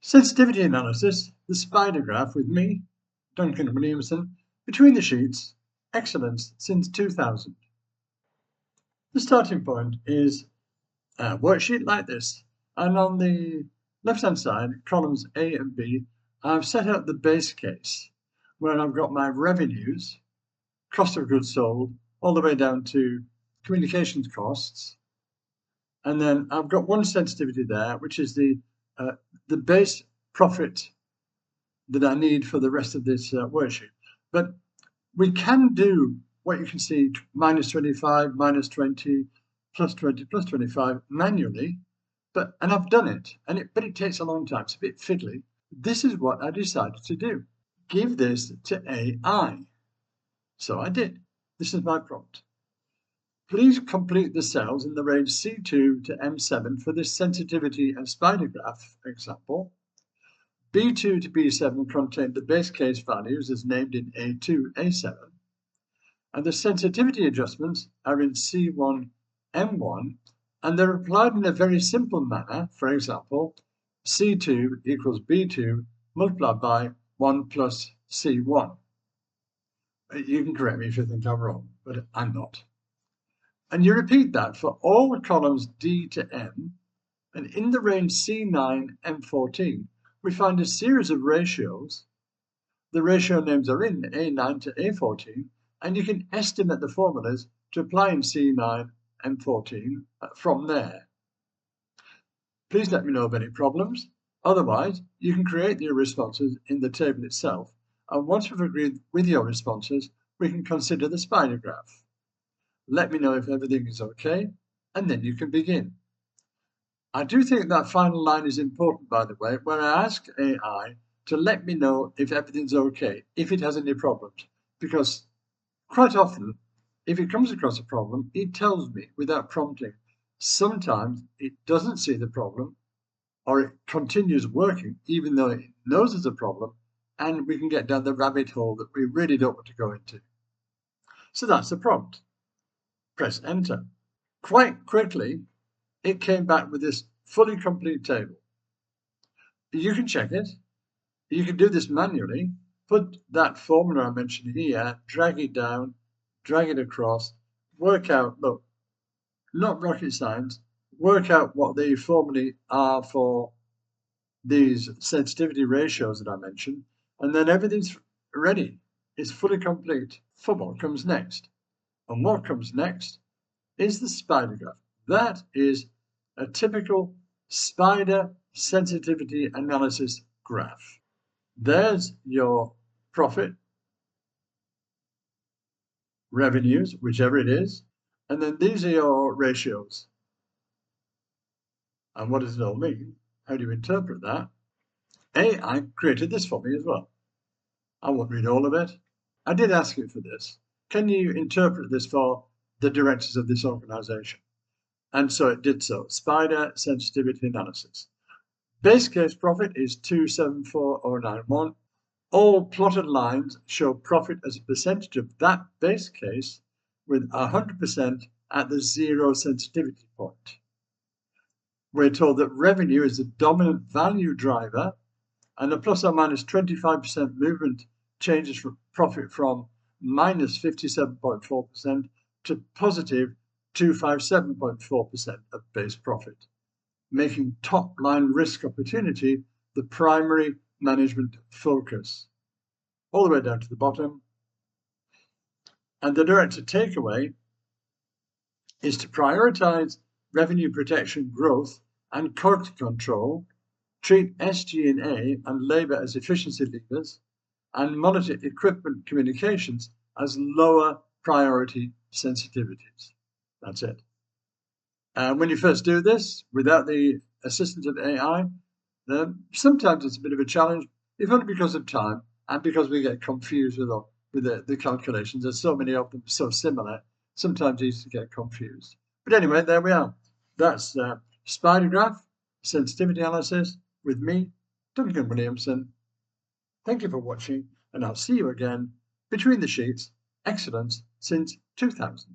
Sensitivity analysis, the spider graph with me, Duncan Williamson, between the sheets, excellence since 2000. The starting point is a worksheet like this, and on the left-hand side, columns A and B, I've set out the base case, where I've got my revenues, cost of goods sold, all the way down to communications costs, and then I've got one sensitivity there, which is the base profit that I need for the rest of this worksheet. But we can do what you can see, minus 25, minus 20, plus 20, plus 25 manually, and I've done it, but it takes a long time. It's a bit fiddly. This is what I decided to do. Give this to AI. So I did. This is my prompt. Please complete the cells in the range C2 to M7 for this sensitivity and spider graph example. B2 to B7 contain the base case values as named in A2, A7, and the sensitivity adjustments are in C1, M1, and they're applied in a very simple manner. For example, C2 equals B2 multiplied by 1 plus C1. You can correct me if you think I'm wrong, but I'm not. And you repeat that for all the columns D to M, and in the range C9, M14, we find a series of ratios. The ratio names are in A9 to A14, and you can estimate the formulas to apply in C9, M14 from there. Please let me know of any problems. Otherwise, you can create your responses in the table itself, and once we've agreed with your responses, we can consider the spider graph. Let me know if everything is okay, and then you can begin. I do think that final line is important, by the way, where I ask AI to let me know if everything's okay, if it has any problems, because quite often, if it comes across a problem, it tells me without prompting. Sometimes it doesn't see the problem, or it continues working even though it knows there's a problem, and we can get down the rabbit hole that we really don't want to go into. So that's the prompt. Press enter. Quite quickly, it came back with this fully complete table. You can check it. You can do this manually. Put that formula I mentioned here, drag it down, drag it across, work out, look, not rocket science, work out what the formulae are for these sensitivity ratios that I mentioned, and then everything's ready. It's fully complete for what comes next. And what comes next is the spider graph. That is a typical spider sensitivity analysis graph. There's your profit, revenues, whichever it is, and then these are your ratios. And what does it all mean? How do you interpret that? AI created this for me as well. I won't read all of it. I did ask it for this. Can you interpret this for the directors of this organization? And so it did so. Spider sensitivity analysis. Base case profit is 274091. All plotted lines show profit as a percentage of that base case with 100% at the zero sensitivity point. We're told that revenue is the dominant value driver, and a plus or minus 25% movement changes from profit from minus 57.4% to positive 257.4% of base profit, making top line risk opportunity the primary management focus, all the way down to the bottom. And the director takeaway is to prioritize revenue protection growth and cost control, treat SG&A and labor as efficiency levers, and monitor equipment communications as lower priority sensitivities. That's it. And when you first do this without the assistance of AI, sometimes it's a bit of a challenge, if only because of time and because we get confused with the calculations. There's so many of them so similar, sometimes easy to get confused. But anyway, there we are. That's spider graph sensitivity analysis with me, Duncan Williamson. Thank you for watching, and I'll see you again between the sheets. Excellence since 2000.